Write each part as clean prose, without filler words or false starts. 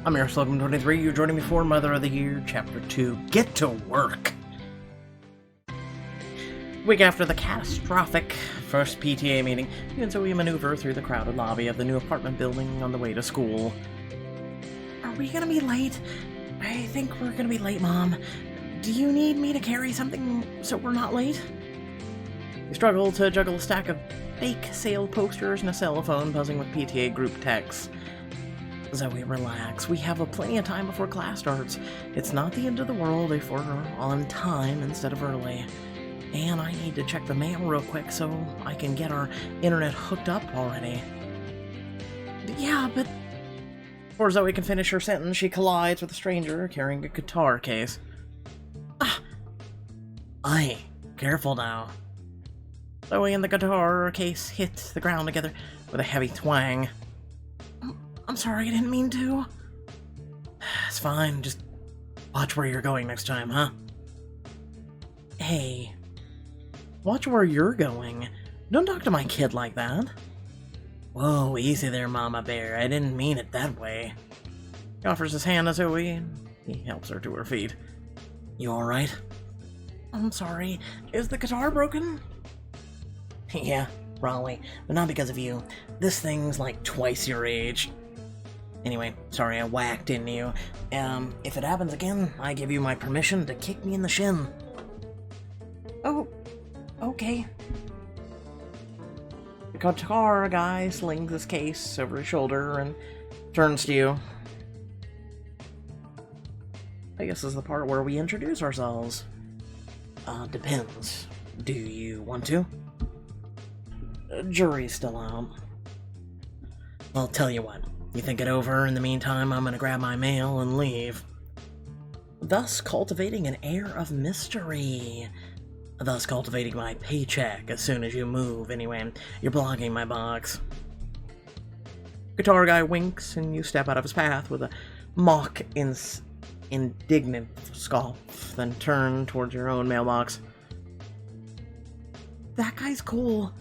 I'm your Slogan 23. You're joining me for Mother of the Year, Chapter 2. Get to work! Week after the catastrophic first PTA meeting, you and Zoe maneuver through the crowded lobby of the new apartment building on the way to school. Are we gonna be late? I think we're gonna be late, Mom. Do you need me to carry something so we're not late? You struggle to juggle a stack of fake sale posters and a cell phone buzzing with PTA group texts. Zoe, relax. We have plenty of time before class starts. It's not the end of the world if we're on time instead of early. And I need to check the mail real quick so I can get our internet hooked up already. Yeah, but... Before Zoe can finish her sentence, she collides with a stranger carrying a guitar case. Ah! Aye, careful now. Zoe and the guitar case hit the ground together with a heavy twang. I'm sorry, I didn't mean to. It's fine, just watch where you're going next time, huh? Hey, watch where you're going. Don't talk to my kid like that. Whoa, easy there, Mama Bear. I didn't mean it that way. He offers his hand to Zoe, and he helps her to her feet. You alright? I'm sorry. Is the guitar broken? Yeah, probably, but not because of you. This thing's like twice your age. Anyway, sorry I whacked into you. If it happens again, I give you my permission to kick me in the shin. Oh, okay. The guitar guy slings his case over his shoulder and turns to you. I guess this is the part where we introduce ourselves. Depends. Do you want to? Jury's still out. I'll tell you what. You think it over. In the meantime, I'm gonna grab my mail and leave. Thus cultivating an air of mystery. Thus cultivating my paycheck as soon as you move. Anyway, you're blocking my box. Guitar guy winks and you step out of his path with a mock indignant scoff, then turn towards your own mailbox. That guy's cool.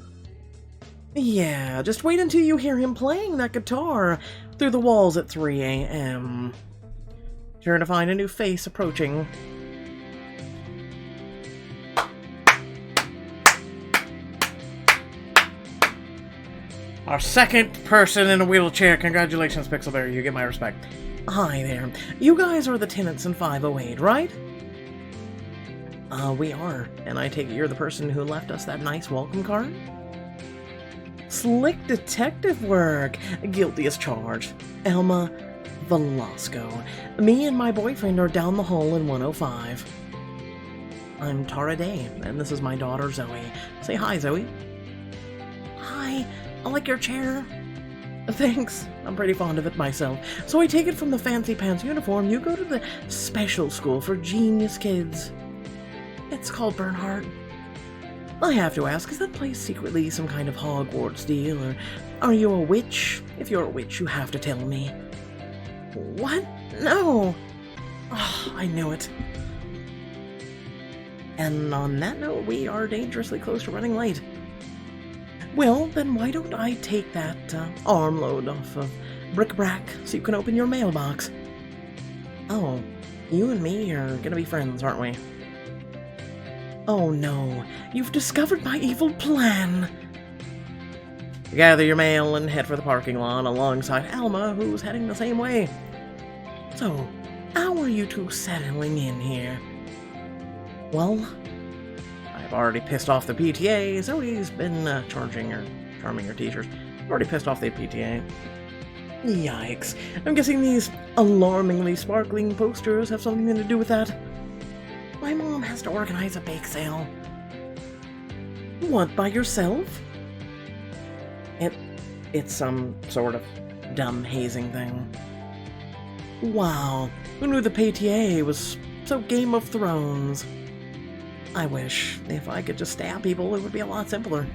Yeah, just wait until you hear him playing that guitar through the walls at 3 a.m. Sure to find a new face approaching. Our second person in a wheelchair. Congratulations, Pixelberry. You get my respect. Hi there. You guys are the tenants in 508, right? We are. And I take it you're the person who left us that nice welcome card? Slick detective work. Guilty as charged. Elma Velasco. Me and my boyfriend are down the hall in 105. I'm Tara Day, and this is my daughter Zoe. Say hi, Zoe. Hi. I like your chair. Thanks. I'm pretty fond of it myself. So I take it from the fancy pants uniform, you go to the special school for genius kids. It's called Bernhardt. I have to ask, is that place secretly some kind of Hogwarts deal, or are you a witch? If you're a witch, you have to tell me. What? No! Oh, I knew it. And on that note, we are dangerously close to running late. Well, then why don't I take that armload off of bric-a-brac so you can open your mailbox? Oh, you and me are gonna be friends, aren't we? Oh no, you've discovered my evil plan! You gather your mail and head for the parking lot alongside Alma, who's heading the same way. So, how are you two settling in here? Well, I've already pissed off the PTA. Zoe's been charming her teachers. I've already pissed off the PTA. Yikes. I'm guessing these alarmingly sparkling posters have something to do with that. My mom has to organize a bake sale. What, by yourself? It's some sort of dumb hazing thing. Wow, who knew the PTA was so Game of Thrones? I wish. If I could just stab people, it would be a lot simpler.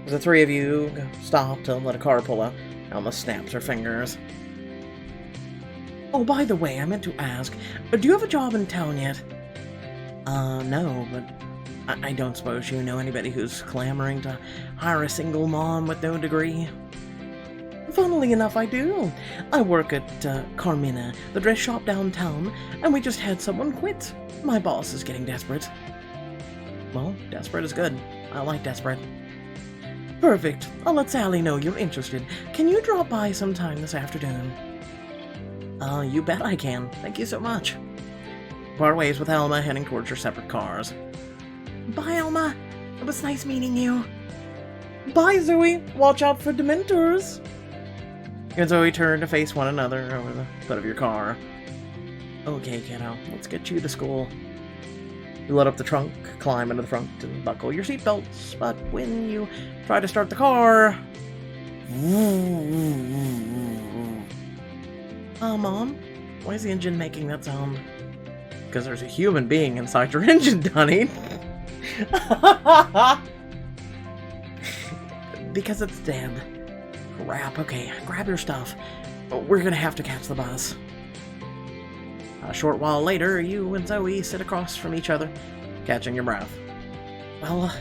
As the three of you stop to let a car pull up, Alma snaps her fingers. Oh, by the way, I meant to ask, do you have a job in town yet? No, but I don't suppose you know anybody who's clamoring to hire a single mom with no degree? Funnily enough, I do. I work at Carmina, the dress shop downtown, and we just had someone quit. My boss is getting desperate. Well, desperate is good. I like desperate. Perfect. I'll let Sally know you're interested. Can you drop by sometime this afternoon? You bet I can. Thank you so much. Part ways with Elma, heading towards your separate cars. Bye, Elma. It was nice meeting you. Bye, Zoe. Watch out for Dementors. You and Zoe turn to face one another over the hood of your car. Okay, kiddo. Let's get you to school. You load up the trunk, climb into the front, and buckle your seatbelts. But when you try to start the car... Mom? Why is the engine making that sound? Because there's a human being inside your engine, Dunny. Because it's dead. Crap, okay, grab your stuff. We're gonna have to catch the bus. A short while later, you and Zoe sit across from each other, catching your breath. Well,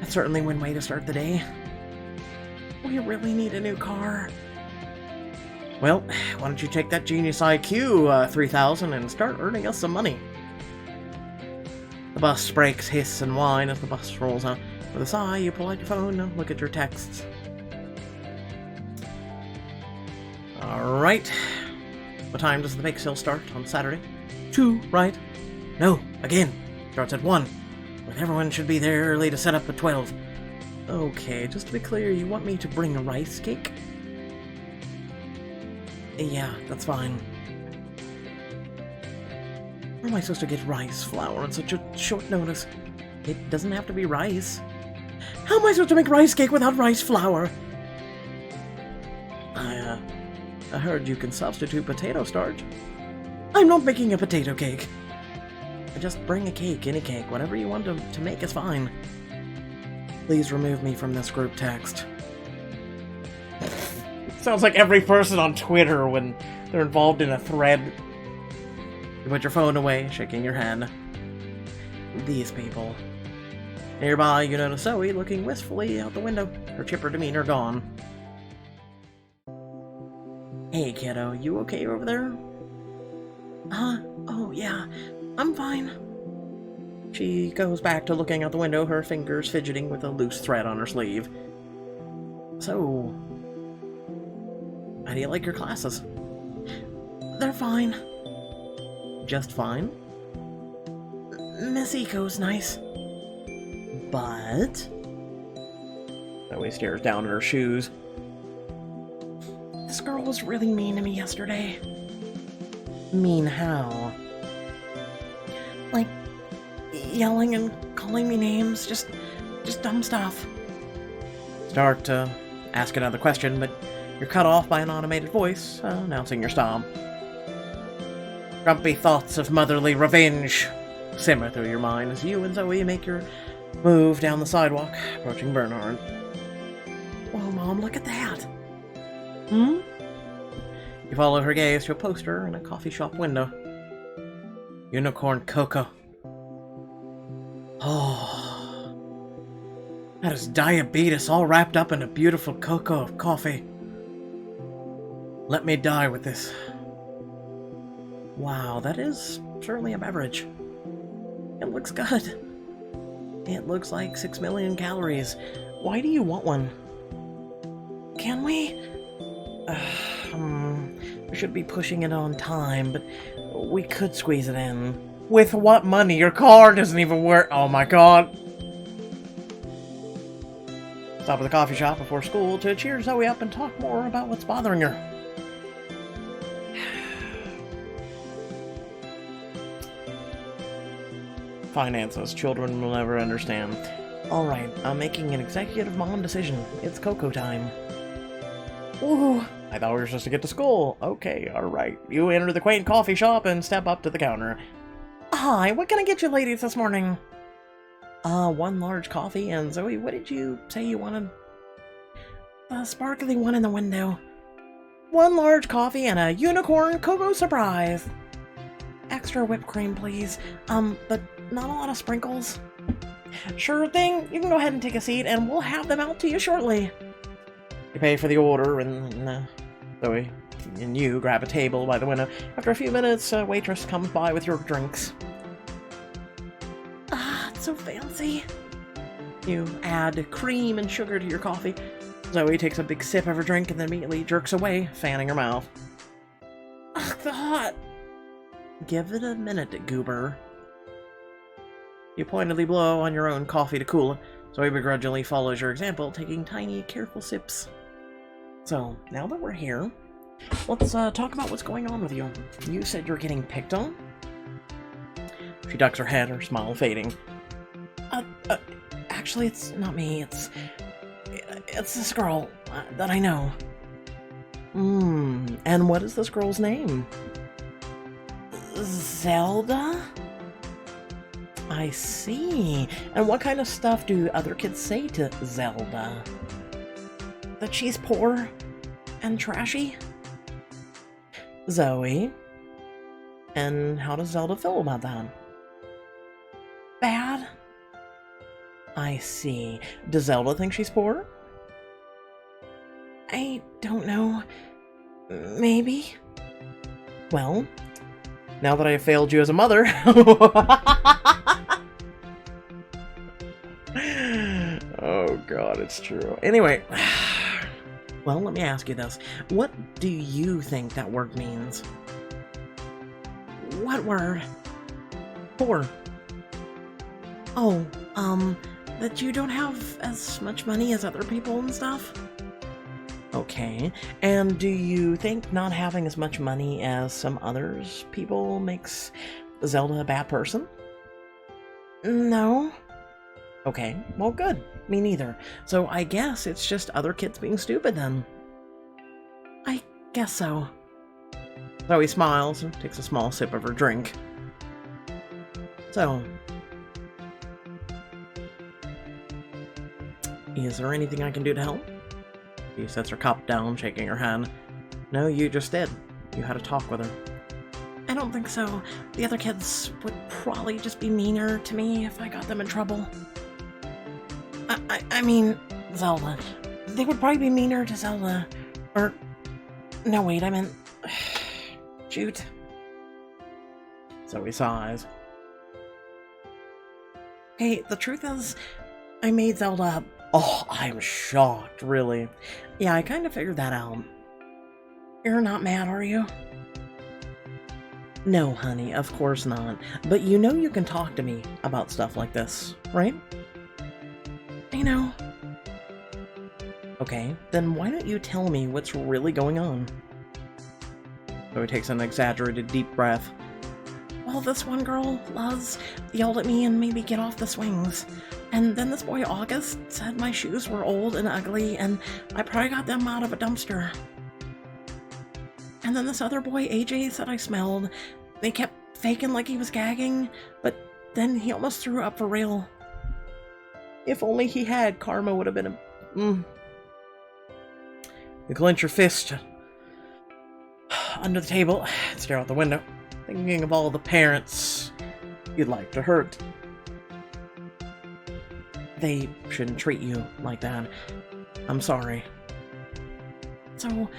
that's certainly one way to start the day. We really need a new car. Well, why don't you take that Genius IQ 3000 and start earning us some money? The bus brakes hiss and whine as the bus rolls out. With a sigh, you pull out your phone and look at your texts. Alright. What time does the bake sale start on Saturday? 2, right? No, again. Starts at 1. But everyone should be there early to set up at 12. Okay, just to be clear, you want me to bring a rice cake? Yeah, that's fine. Where am I supposed to get rice flour on such a short notice? It doesn't have to be rice. How am I supposed to make rice cake without rice flour? I heard you can substitute potato starch. I'm not making a potato cake. Just bring a cake, any cake, whatever you want to make is fine. Please remove me from this group text. Sounds like every person on Twitter when they're involved in a thread. You put your phone away, shaking your head. These people. Nearby, you notice Zoe looking wistfully out the window, her chipper demeanor gone. Hey, kiddo, you okay over there? Oh, yeah, I'm fine. She goes back to looking out the window, her fingers fidgeting with a loose thread on her sleeve. So, how do you like your classes? They're fine. Just fine? Miss Eco's nice. But... Zoe stares down at her shoes. This girl was really mean to me yesterday. Mean how? Like, yelling and calling me names, just dumb stuff. Start to ask another question, but you're cut off by an automated voice announcing your stop. Grumpy thoughts of motherly revenge simmer through your mind as you and Zoe make your move down the sidewalk, approaching Bernard. Whoa, Mom, look at that! You follow her gaze to a poster in a coffee shop window. Unicorn Cocoa. Oh, that is diabetes all wrapped up in a beautiful cocoa of coffee. Let me die with this. Wow, that is certainly a beverage. It looks good. It looks like 6 million calories. Why do you want one? Can we? We should be pushing it on time, but we could squeeze it in. With what money? Your car doesn't even work. Oh my god. Stop at the coffee shop before school to cheer Zoe up and talk more about what's bothering her. Finances. Children will never understand. Alright, I'm making an executive mom decision. It's cocoa time. Ooh, I thought we were supposed to get to school. Okay, alright. You enter the quaint coffee shop and step up to the counter. Hi, what can I get you ladies this morning? One large coffee, and Zoe, what did you say you wanted? The sparkly one in the window. One large coffee and a unicorn cocoa surprise. Extra whipped cream, please. But not a lot of sprinkles. Sure thing. You can go ahead and take a seat, and we'll have them out to you shortly. You pay for the order, and Zoe and you grab a table by the window. After a few minutes, a waitress comes by with your drinks. Ah, it's so fancy. You add cream and sugar to your coffee. Zoe takes a big sip of her drink and then immediately jerks away, fanning her mouth. Ugh, the hot. Give it a minute, goober. You pointedly blow on your own coffee to cool it. Zoe begrudgingly follows your example, taking tiny, careful sips. So, now that we're here, let's talk about what's going on with you. You said you're getting picked on? She ducks her head, her smile fading. Actually, it's not me. It's this girl that I know. And what is this girl's name? Zelda? I see. And what kind of stuff do other kids say to Zelda? That she's poor and trashy? Zoe? And how does Zelda feel about that? Bad? I see. Does Zelda think she's poor? I don't know. Maybe? Well, now that I have failed you as a mother... Oh god, it's true. Anyway, well, let me ask you this. What do you think that word means? What word? Poor. Oh, that you don't have as much money as other people and stuff? Okay, and do you think not having as much money as some others people makes Zelda a bad person? No. Okay, well good. Me neither. So I guess it's just other kids being stupid then. I guess so. Zoe smiles and takes a small sip of her drink. So, is there anything I can do to help? She sets her cup down, shaking her hand. No, you just did. You had a talk with her. I don't think so. The other kids would probably just be meaner to me if I got them in trouble. I mean, Zelda. They would probably be meaner to Zelda. Or... No, wait, I meant... Shoot. Zoe sighs. Okay, the truth is, I made Zelda up. Oh, I'm shocked, really. Yeah, I kind of figured that out. You're not mad, are you? No, honey, of course not. But you know you can talk to me about stuff like this, right? I know. Okay, then why don't you tell me what's really going on? So he takes an exaggerated deep breath. Well, this one girl, Luz, yelled at me and made me get off the swings. And then this boy, August, said my shoes were old and ugly, and I probably got them out of a dumpster. And then this other boy, AJ, said I smelled. They kept faking like he was gagging, but then he almost threw up for real. If only he had, karma would have been a... You clench your fist under the table and stare out the window, thinking of all the parents you'd like to hurt. They shouldn't treat you like that. I'm sorry. So,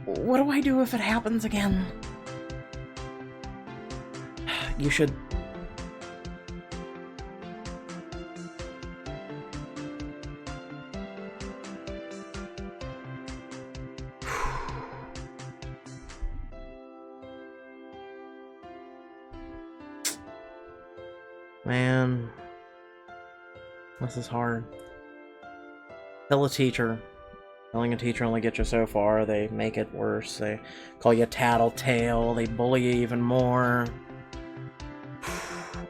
what do I do if it happens again? You should... Man, this is hard. Tell a teacher. Telling a teacher only gets you so far. They make it worse. They call you tattletale. They bully you even more.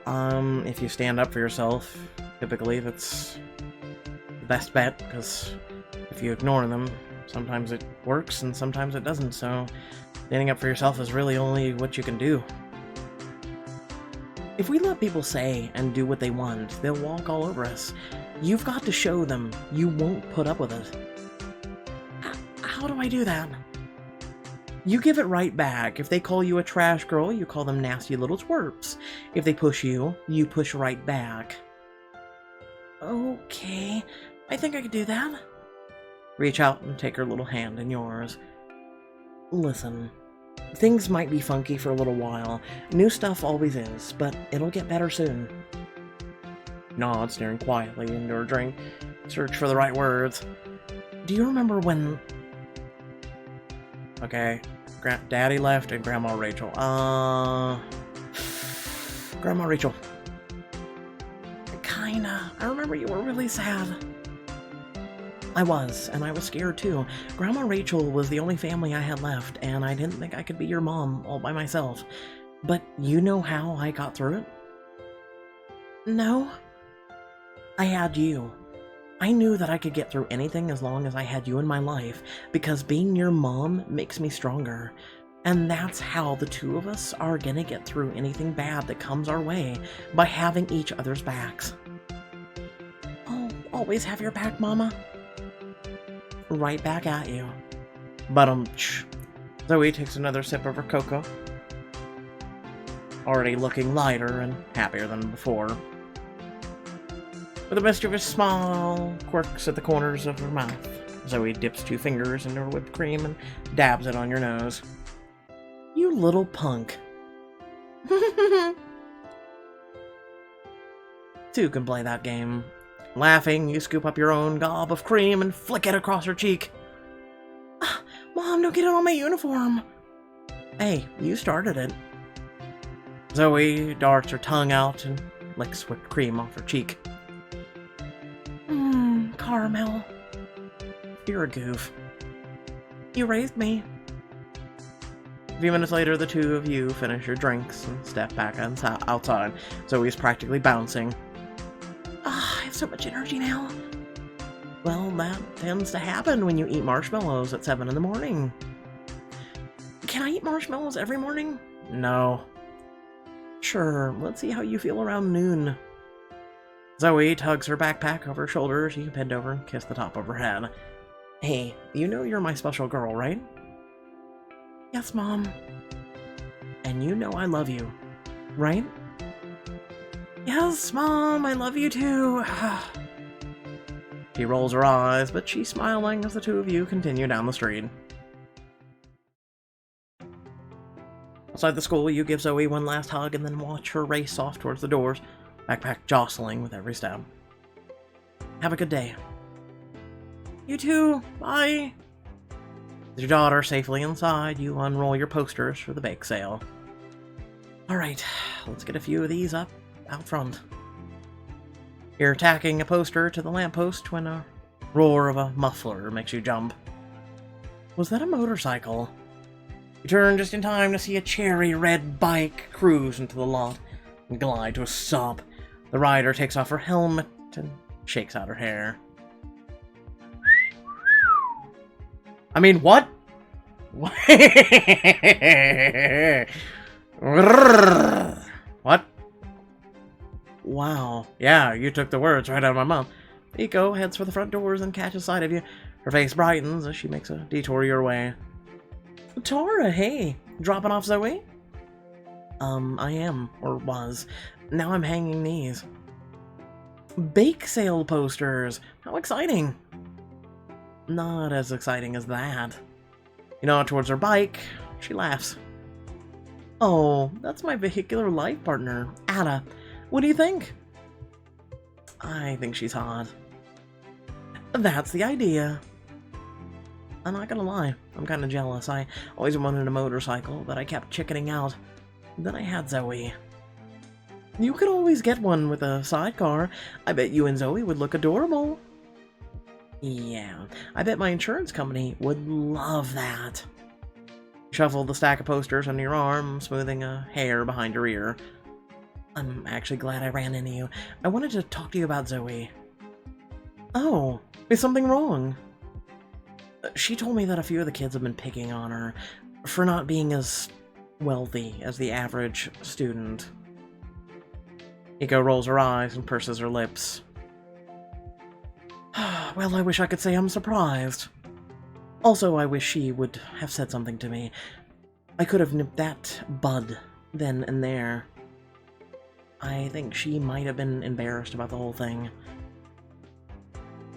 If you stand up for yourself, typically that's the best bet, because if you ignore them, sometimes it works and sometimes it doesn't, so standing up for yourself is really only what you can do. If we let people say and do what they want, they'll walk all over us. You've got to show them you won't put up with it. How do I do that? You give it right back. If they call you a trash girl, you call them nasty little twerps. If they push you, you push right back. Okay, I think I could do that. Reach out and take her little hand in yours. Listen, things might be funky for a little while. New stuff always is, but it'll get better soon. Nod, staring quietly into her drink. Search for the right words. Do you remember when... Okay, Daddy left and Grandma Rachel. Grandma Rachel. Kinda. I remember you were really sad. I was, and I was scared too. Grandma Rachel was the only family I had left, and I didn't think I could be your mom all by myself. But you know how I got through it? No. I had you. I knew that I could get through anything as long as I had you in my life, because being your mom makes me stronger. And that's how the two of us are gonna get through anything bad that comes our way, by having each other's backs. I'll always have your back, Mama. Right back at you. Zoe takes another sip of her cocoa, already looking lighter and happier than before. With a mischievous smile quirks at the corners of her mouth, Zoe dips 2 fingers into her whipped cream and dabs it on your nose. You little punk. 2 can play that game. Laughing, you scoop up your own gob of cream and flick it across her cheek. Mom, don't get it on my uniform. Hey, you started it. Zoe darts her tongue out and licks whipped cream off her cheek. Caramel. You're a goof. You raised me. A few minutes later, the 2 of you finish your drinks and step back outside. Zoe's practically bouncing. I have so much energy now. Well, that tends to happen when you eat marshmallows at 7 in the morning. Can I eat marshmallows every morning? No. Sure, let's see how you feel around noon. Zoe tugs her backpack over her shoulders. You bend over and kiss the top of her head. Hey, you know you're my special girl, right? Yes, Mom. And you know I love you, right? Yes, Mom, I love you too. She rolls her eyes, but she's smiling as the 2 of you continue down the street. Outside the school, you give Zoe one last hug and then watch her race off towards the doors, backpack jostling with every step. Have a good day. You too. Bye. With your daughter safely inside, you unroll your posters for the bake sale. Alright, let's get a few of these up out front. You're tacking a poster to the lamppost when a roar of a muffler makes you jump. Was that a motorcycle? You turn just in time to see a cherry red bike cruise into the lot and glide to a stop. The rider takes off her helmet and shakes out her hair. I mean, what? What? Wow. Yeah, you took the words right out of my mouth. Eiko heads for the front doors and catches sight of you. Her face brightens as she makes a detour your way. Tora, hey. Dropping off Zoe? I am, or was. Now I'm hanging these. Bake sale posters! How exciting! Not as exciting as that. You nod towards her bike. She laughs. Oh, that's my vehicular life partner, Ada. What do you think? I think she's hot. That's the idea. I'm not gonna lie, I'm kinda jealous. I always wanted a motorcycle, but I kept chickening out. Then I had Zoe. You could always get one with a sidecar. I bet you and Zoe would look adorable. Yeah, I bet my insurance company would love that. Shuffle the stack of posters under your arm, smoothing a hair behind your ear. I'm actually glad I ran into you. I wanted to talk to you about Zoe. Oh, is something wrong? She told me that a few of the kids have been picking on her for not being as wealthy as the average student. Eiko rolls her eyes and purses her lips. Well, I wish I could say I'm surprised. Also, I wish she would have said something to me. I could have nipped that bud then and there. I think she might have been embarrassed about the whole thing.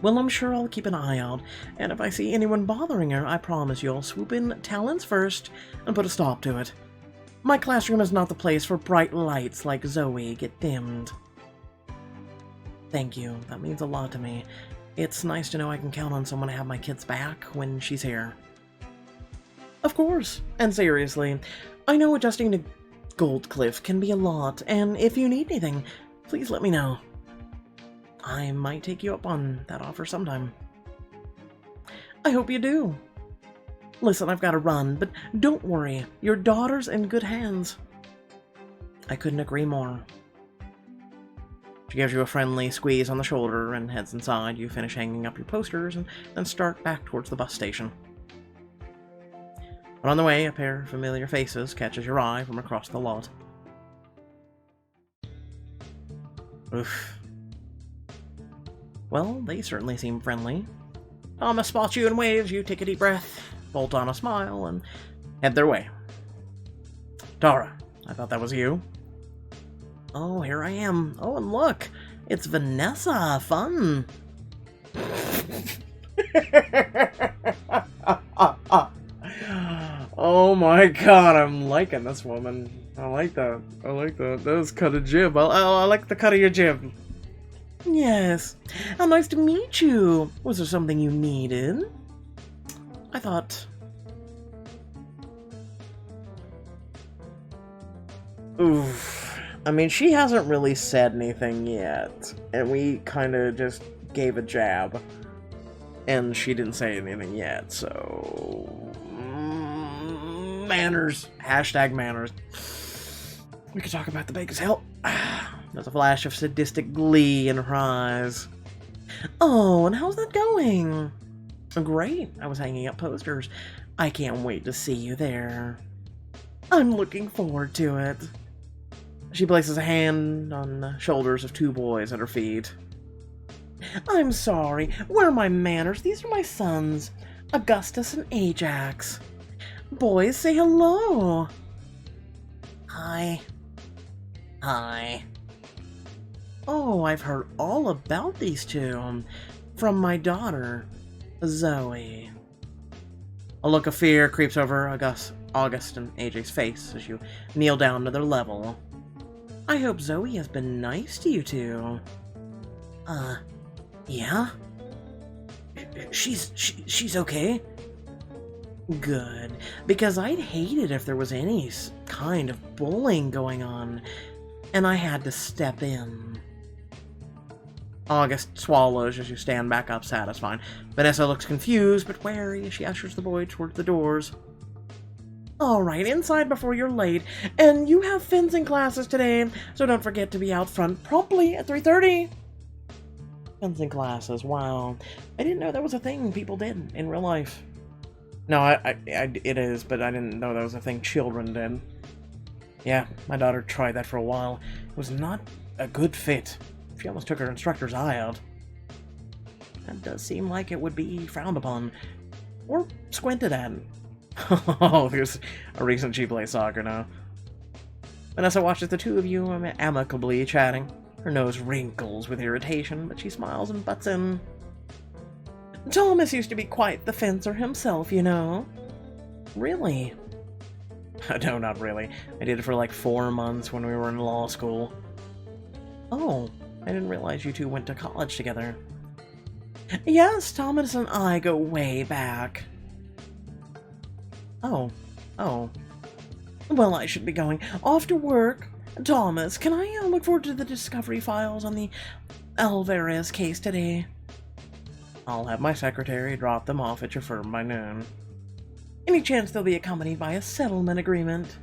Well, I'm sure I'll keep an eye out, and if I see anyone bothering her, I promise you I'll swoop in talons first and put a stop to it. My classroom is not the place for bright lights like Zoe get dimmed. Thank you, that means a lot to me. It's nice to know I can count on someone to have my kids back when she's here. Of course, and seriously, I know adjusting to Goldcliffe can be a lot, and if you need anything, please let me know. I might take you up on that offer sometime. I hope you do. Listen, I've got to run, but don't worry, your daughter's in good hands. I couldn't agree more. She gives you a friendly squeeze on the shoulder and heads inside. You finish hanging up your posters and then start back towards the bus station. But on the way, a pair of familiar faces catches your eye from across the lot. Oof. Well, they certainly seem friendly. Thomas spots you and waves. You take a deep breath, bolt on a smile, and head their way. Tara, I thought that was you. Oh, here I am. Oh, and look, it's Vanessa. Fun. Oh my god, I'm liking this woman. I like that. I like that. That was cut a jib. I like the cut of your jib. Yes. How nice to meet you. Was there something you needed? I thought... Oof. I mean, she hasn't really said anything yet. And we kind of just gave a jab. And she didn't say anything yet, so... Manners. Hashtag manners. We could talk about the bake as hell. There's a flash of sadistic glee in her eyes. Oh, and how's that going? Great. I was hanging up posters. I can't wait to see you there. I'm looking forward to it. She places a hand on the shoulders of two boys at her feet. I'm sorry. Where are my manners? These are my sons, Augustus and Ajax. Boys, say hello. Hi. Hi. Oh, I've heard all about these two. From my daughter, Zoe. A look of fear creeps over August and AJ's face as you kneel down to their level. I hope Zoe has been nice to you two. Yeah? She's okay? Good, because I'd hate it if there was any kind of bullying going on, and I had to step in. August swallows as you stand back up, satisfied. Vanessa looks confused but wary as she ushers the boy towards the doors. Alright, inside before you're late, and you have fencing classes today, so don't forget to be out front promptly at 3:30. Fencing classes, wow. I didn't know that was a thing people did in real life. No, it is, but I didn't know that was a thing children did. Yeah, my daughter tried that for a while. It was not a good fit. She almost took her instructor's eye out. That does seem like it would be frowned upon. Or squinted at. Oh, there's a reason she plays soccer now. Vanessa watches the two of you amicably chatting. Her nose wrinkles with irritation, but she smiles and butts in. Thomas used to be quite the fencer himself, you know. Really? No, not really. I did it for like 4 months when we were in law school. Oh, I didn't realize you two went to college together. Yes, Thomas and I go way back. Oh. Well, I should be going off to work. Thomas, can I look forward to the discovery files on the Alvarez case today? I'll have my secretary drop them off at your firm by noon. Any chance they'll be accompanied by a settlement agreement?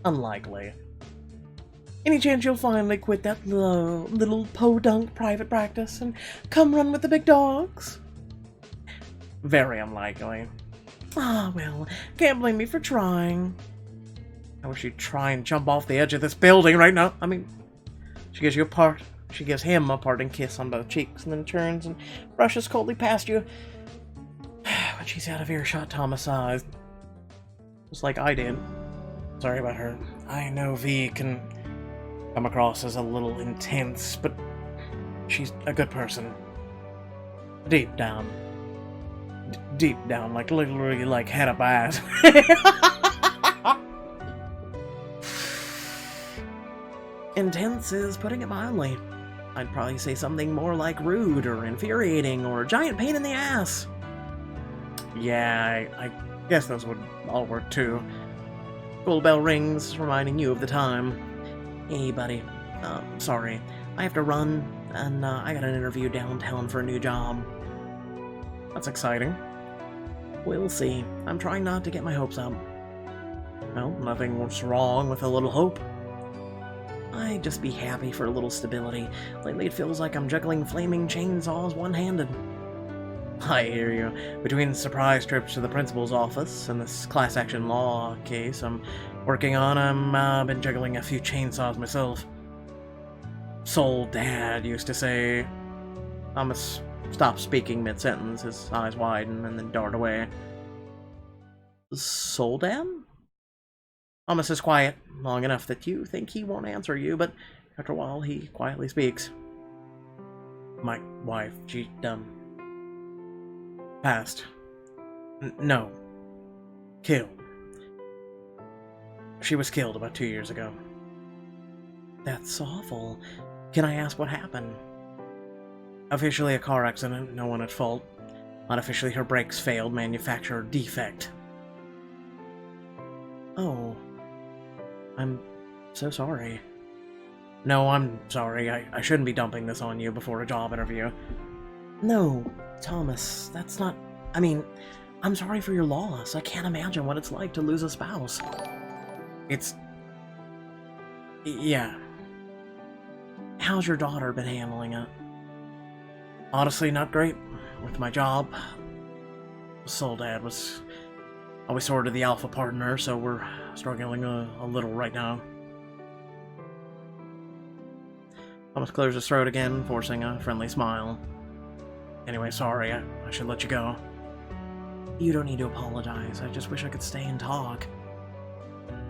Unlikely. Any chance you'll finally quit that little podunk private practice and come run with the big dogs? Very unlikely. Ah, well, can't blame me for trying. I wish you'd try and jump off the edge of this building right now. I mean, she gives him a parting kiss on both cheeks and then turns and brushes coldly past you. When she's out of earshot, Thomas sighs. Just like I did. Sorry about her. I know V can come across as a little intense, but she's a good person. Deep down. Deep down, like literally like head up ass. Intense is putting it mildly. I'd probably say something more like rude or infuriating or a giant pain in the ass. Yeah, I guess those would all work too. School bell rings, reminding you of the time. Hey, buddy. Sorry. I have to run, and I got an interview downtown for a new job. That's exciting. We'll see. I'm trying not to get my hopes up. Well, nothing's wrong with a little hope. I'd just be happy for a little stability. Lately it feels like I'm juggling flaming chainsaws one-handed. I hear you. Between surprise trips to the principal's office and this class action law case I'm working on, I've been juggling a few chainsaws myself. Soul Dad used to say. Thomas stopped speaking mid-sentence, his eyes widen, and then dart away. Soul Dad? Thomas is quiet, long enough that you think he won't answer you, but after a while he quietly speaks. My wife, she, passed. No. Killed. She was killed about 2 years ago. That's awful. Can I ask what happened? Officially a car accident, no one at fault. Unofficially her brakes failed, manufacturer defect. Oh. I'm so sorry. No, I'm sorry. I shouldn't be dumping this on you before a job interview. No, Thomas, that's not... I mean, I'm sorry for your loss. I can't imagine what it's like to lose a spouse. It's... yeah. How's your daughter been handling it? Honestly, not great. With my job, Soul Dad was always sort of the alpha partner, so we're struggling a little right now. Thomas clears his throat again, forcing a friendly smile. Anyway, sorry, I should let you go. You don't need to apologize. I just wish I could stay and talk.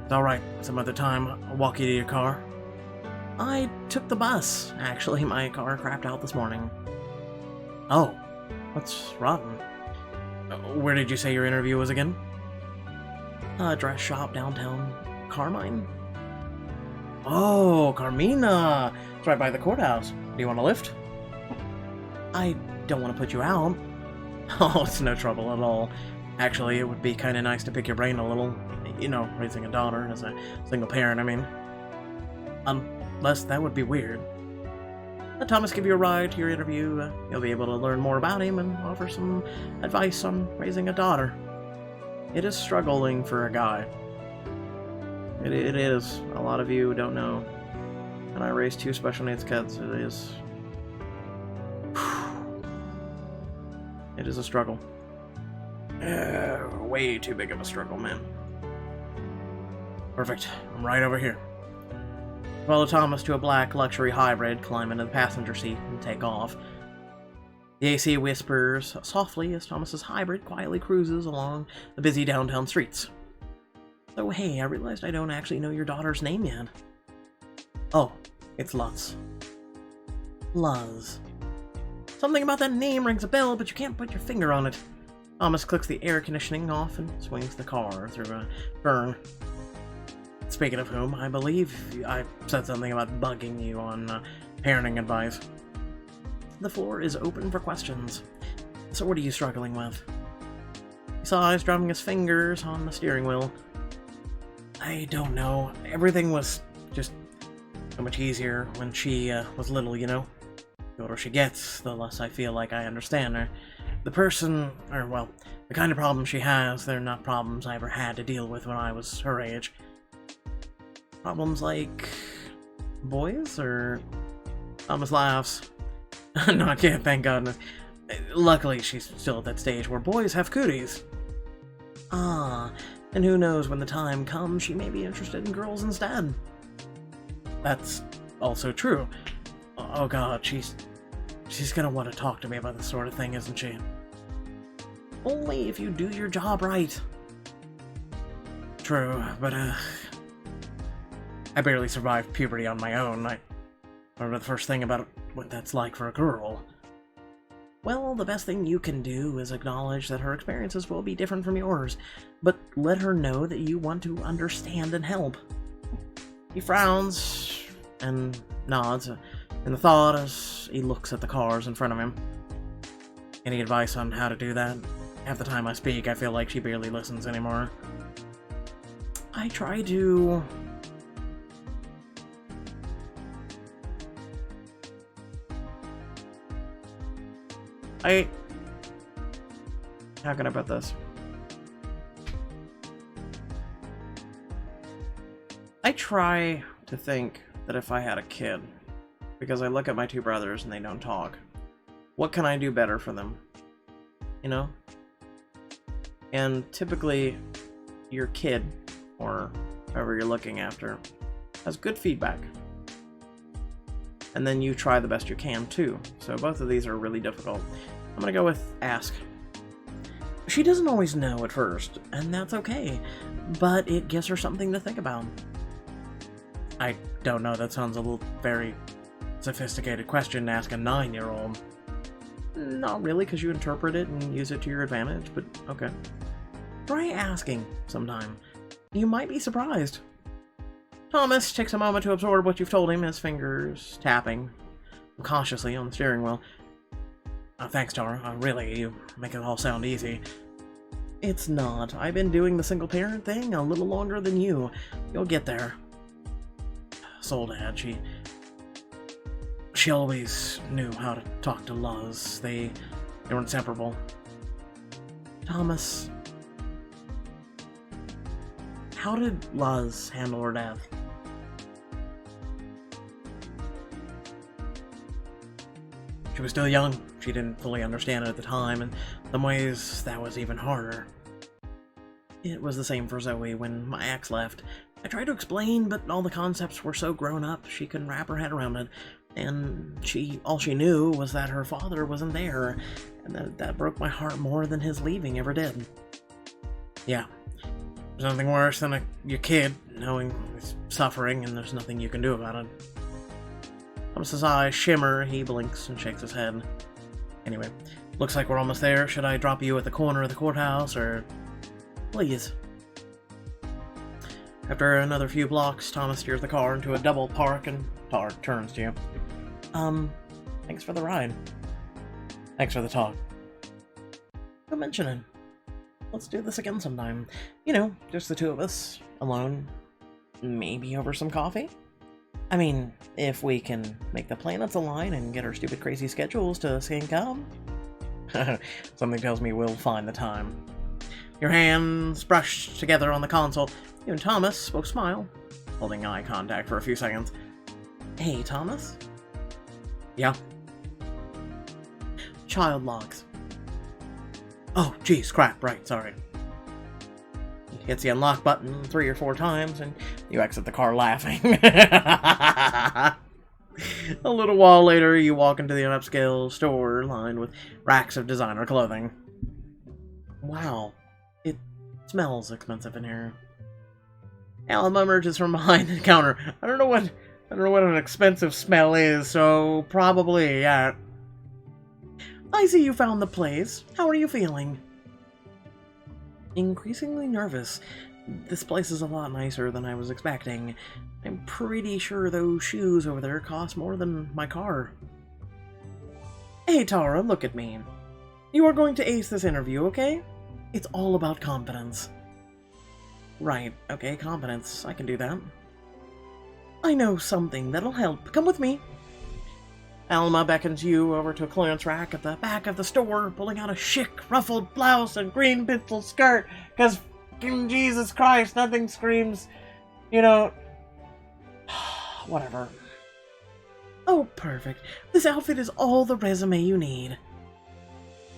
It's alright. Some other time, I'll walk you to your car. I took the bus. Actually, my car crapped out this morning. Oh, what's rotten? Where did you say your interview was again? A dress shop downtown. Carmine? Oh, Carmina! It's right by the courthouse. Do you want a lift? I don't want to put you out. Oh, it's no trouble at all. Actually, it would be kind of nice to pick your brain a little. You know, raising a daughter as a single parent, I mean. Unless that would be weird. Let Thomas give you a ride to your interview. You'll be able to learn more about him and offer some advice on raising a daughter. It is struggling for a guy. It is. A lot of you don't know. And I raised 2 special needs kids. It is... it is a struggle. Way too big of a struggle, man. Perfect. I'm right over here. Follow Thomas to a black luxury hybrid, climb into the passenger seat, and take off. The AC whispers softly as Thomas's hybrid quietly cruises along the busy downtown streets. So hey, I realized I don't actually know your daughter's name yet. Oh, it's Luz. Luz. Something about that name rings a bell, but you can't put your finger on it. Thomas clicks the air conditioning off and swings the car through a burn. Speaking of whom, I believe I said something about bugging you on parenting advice. The floor is open for questions. So what are you struggling with? He sighs, drumming his fingers on the steering wheel. I don't know. Everything was just so much easier when she was little, you know? The older she gets, the less I feel like I understand her. The person, or well, the kind of problems she has, they're not problems I ever had to deal with when I was her age. Problems like... boys, or... Thomas laughs. Not yet, thank goodness. Luckily, she's still at that stage where boys have cooties. Ah, and who knows, when the time comes, she may be interested in girls instead. That's also true. Oh god, she's gonna want to talk to me about this sort of thing, isn't she? Only if you do your job right. True, but I barely survived puberty on my own. I remember the first thing about what that's like for a girl. Well, the best thing you can do is acknowledge that her experiences will be different from yours, but let her know that you want to understand and help. He frowns and nods in the thought as he looks at the cars in front of him. Any advice on how to do that? Half the time I speak, I feel like she barely listens anymore. I try to... How can I put this? I try to think that if I had a kid, because I look at my two brothers and they don't talk, what can I do better for them? You know? And typically, your kid, or whoever you're looking after, has good feedback. And then you try the best you can, too. So both of these are really difficult. I'm gonna go with ask. She doesn't always know at first, and that's okay, but it gives her something to think about. I don't know, that sounds a little very sophisticated question to ask a 9-year-old. Not really, because you interpret it and use it to your advantage, but okay. Try asking sometime. You might be surprised. Thomas takes a moment to absorb what you've told him, his fingers tapping cautiously on the steering wheel. Thanks, Tara. Really, you make it all sound easy. It's not. I've been doing the single-parent thing a little longer than you. You'll get there. Soledad, she always knew how to talk to Luz. They were inseparable. Thomas, how did Luz handle her death? She was still young. She didn't fully understand it at the time, and in some ways that was even harder. It was the same for Zoe when my ex left. I tried to explain, but all the concepts were so grown up she couldn't wrap her head around it. And all she knew was that her father wasn't there, and that broke my heart more than his leaving ever did. Yeah, there's nothing worse than your kid knowing he's suffering and there's nothing you can do about it. Thomas's eyes shimmer, he blinks and shakes his head. Anyway, looks like we're almost there. Should I drop you at the corner of the courthouse, or... Please. After another few blocks, Thomas steers the car into a double park and Tar turns to you. Thanks for the ride. Thanks for the talk. Don't mention it. Let's do this again sometime. You know, just the two of us, alone. Maybe over some coffee? I mean, if we can make the planets align and get our stupid crazy schedules to sync up. Something tells me we'll find the time. Your hands brushed together on the console. You and Thomas both smile, holding eye contact for a few seconds. Hey, Thomas? Yeah? Child locks. Oh, geez, crap, right, sorry. He hits the unlock button 3 or 4 times, and you exit the car laughing. A little while later, you walk into the upscale store lined with racks of designer clothing. Wow, it smells expensive in here. Alma emerges from behind the counter. I don't know what an expensive smell is, so probably, yeah. I see you found the place. How are you feeling? Increasingly nervous. This place is a lot nicer than I was expecting. I'm pretty sure those shoes over there cost more than my car. Hey, Tara, look at me. You are going to ace this interview, okay? It's all about confidence. Right, okay, confidence. I can do that. I know something that'll help. Come with me. Alma beckons you over to a clearance rack at the back of the store, pulling out a chic, ruffled blouse and green pencil skirt, because, Jesus Christ, nothing screams, you know... Whatever. Oh, perfect. This outfit is all the resume you need.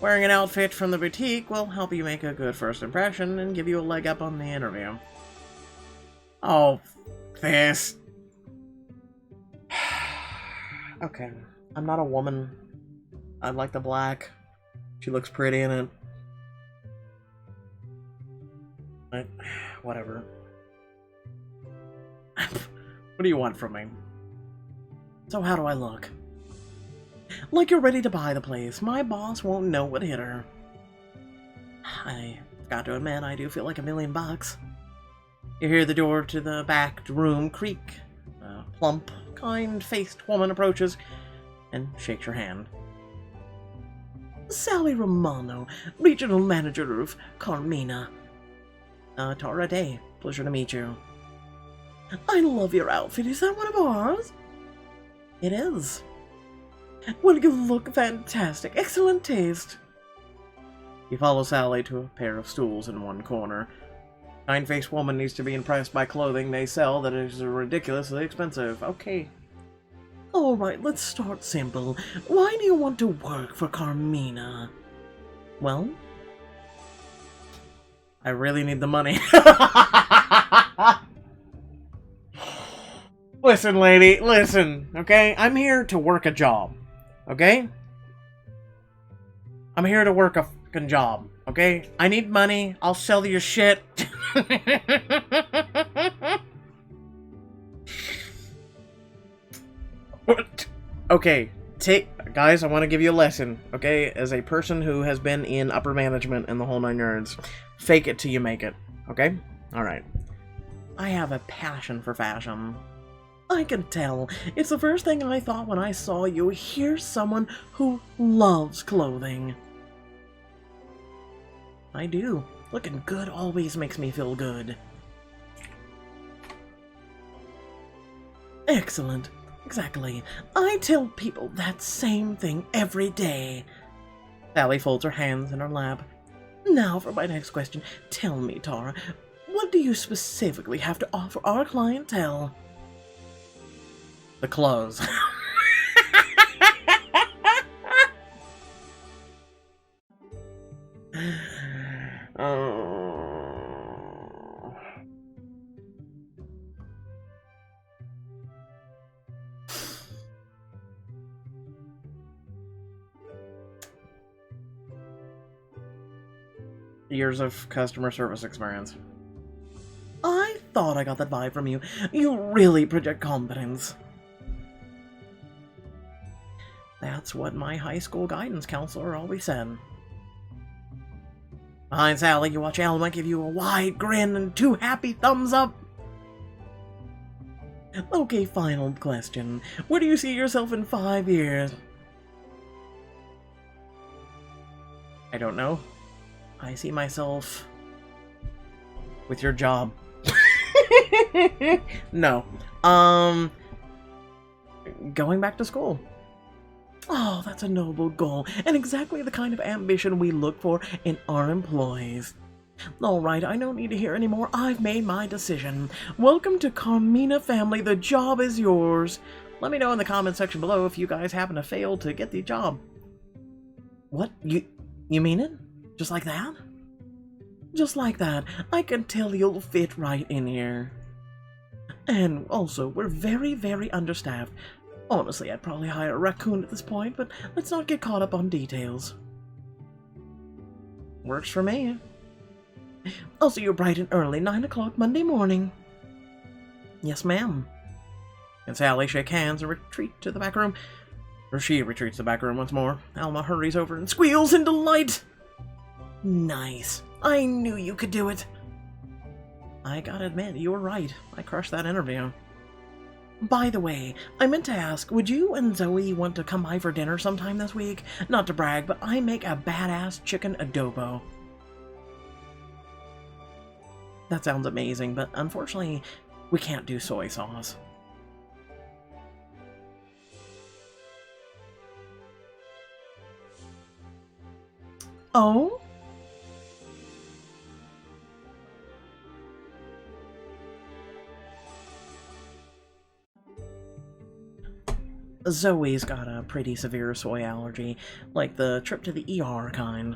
Wearing an outfit from the boutique will help you make a good first impression and give you a leg up on the interview. Oh, this. Okay, I'm not a woman. I like the black. She looks pretty in it. But, whatever. What do you want from me? So how do I look? Like you're ready to buy the place. My boss won't know what hit her. I got to admit, I do feel like $1,000,000. You hear the door to the back room creak. A plump, kind-faced woman approaches and shakes your hand. Sally Romano, Regional Manager of Carmina. Tara Day, pleasure to meet you. I love your outfit. Is that one of ours? It is. Well, you look fantastic. Excellent taste. You follow Sally to a pair of stools in one corner. Kind-faced woman needs to be impressed by clothing they sell that is ridiculously expensive. Okay. Alright, let's start simple. Why do you want to work for Carmina? Well, I really need the money. Listen, lady, listen, okay? I'm here to work a job, okay? I'm here to work a fucking job, okay? I need money. I'll sell you shit. Okay, guys, I want to give you a lesson, okay? As a person who has been in upper management and the whole 9 yards, fake it till you make it, okay? Alright. I have a passion for fashion. I can tell. It's the first thing I thought when I saw you. Here's someone who loves clothing. I do. Looking good always makes me feel good. Excellent. Exactly. I tell people that same thing every day. Sally folds her hands in her lap. Now for my next question. Tell me, Tara, what do you specifically have to offer our clientele? The clothes. Years of customer service experience. I thought I got that vibe from you. You really project competence. That's what my high school guidance counselor always said. Behind Sally, you watch Alma give you a wide grin and 2 happy thumbs up. Okay, final question. Where do you see yourself in 5 years? I don't know. I see myself with your job. No. Going back to school. Oh, that's a noble goal, and exactly the kind of ambition we look for in our employees. Alright, I don't need to hear anymore. I've made my decision. Welcome to Carmina family. The job is yours. Let me know in the comment section below if you guys happen to fail to get the job. What? You mean it? Just like that? Just like that. I can tell you'll fit right in here. And also, we're very, very understaffed. Honestly, I'd probably hire a raccoon at this point, but let's not get caught up on details. Works for me. I'll see you bright and early, 9 o'clock Monday morning. Yes, ma'am. And Sally shake hands and retreat to the back room. Or she retreats to the back room once more. Alma hurries over and squeals in delight. Nice. I knew you could do it. I gotta admit, you were right. I crushed that interview. By the way, I meant to ask, would you and Zoe want to come by for dinner sometime this week? Not to brag, but I make a badass chicken adobo. That sounds amazing, but unfortunately, we can't do soy sauce. Oh? Zoe's got a pretty severe soy allergy, like the trip to the ER kind.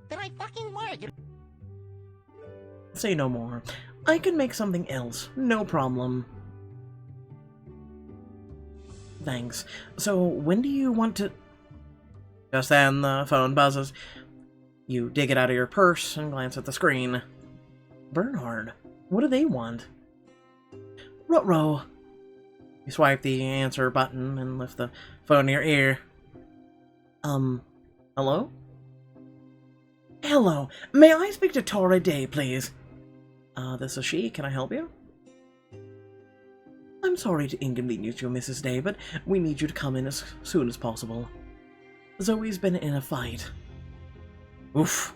Then I fucking would. Say no more. I can make something else, no problem. Thanks. So, when do you want to... Just then, the phone buzzes. You dig it out of your purse and glance at the screen. Bernhard, what do they want? Ruh-roh. You swipe the answer button and lift the phone to your ear. Hello? Hello, may I speak to Tora Day, please? This is she. Can I help you? I'm sorry to inconvenience you, Mrs. Day, but we need you to come in as soon as possible. Zoe's been in a fight. Oof.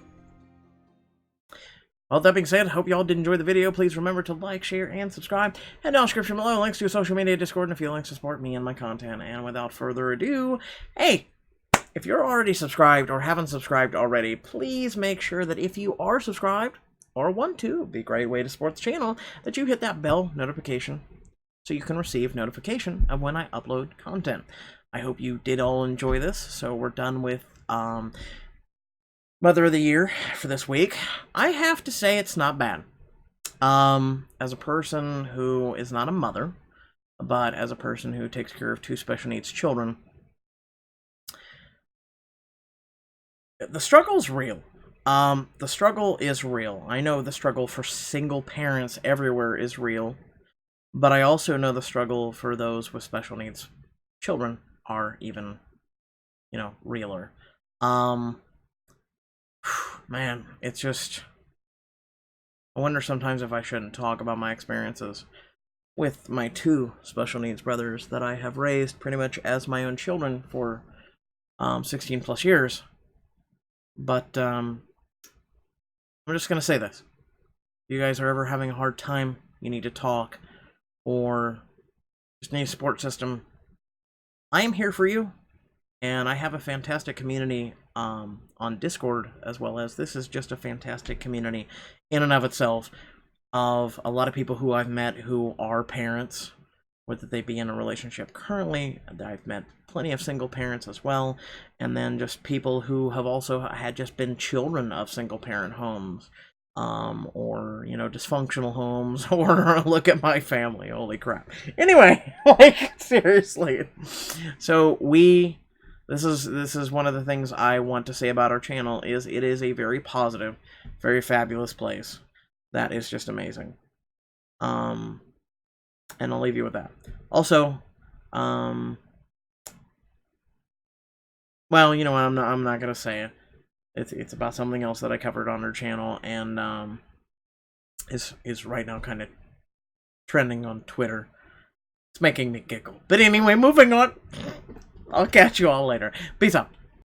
Well, that being said, hope y'all did enjoy the video. Please remember to like, share, and subscribe. Head down in the description below, links to social media, Discord, and if you'd like to support me and my content. And without further ado, hey! If you're already subscribed or haven't subscribed already, please make sure that if you are subscribed, or want to, it'd be a great way to support the channel, that you hit that bell notification so you can receive notification of when I upload content. I hope you did all enjoy this. So we're done with Mother of the Year for this week. I have to say it's not bad. As a person who is not a mother, but as a person who takes care of 2 special needs children, the struggle's real. The struggle is real. I know the struggle for single parents everywhere is real, but I also know the struggle for those with special needs children are even, realer. Man, it's just, I wonder sometimes if I shouldn't talk about my experiences with my 2 special needs brothers that I have raised pretty much as my own children for 16 plus years. But I'm just going to say this. If you guys are ever having a hard time, you need to talk, or just need a support system, I am here for you. And I have a fantastic community on Discord, as well as this is just a fantastic community in and of itself of a lot of people who I've met who are parents, whether they be in a relationship currently. I've met plenty of single parents as well, and then just people who have also had just been children of single parent homes, or dysfunctional homes, or look at my family, holy crap. Anyway, seriously. So this is one of the things I want to say about our channel is it is a very positive, very fabulous place that is just amazing. And I'll leave you with that. Also, well, you know what? I'm not gonna say it. It's about something else that I covered on our channel, and is right now kind of trending on Twitter. It's making me giggle. But anyway, moving on. I'll catch you all later. Peace out.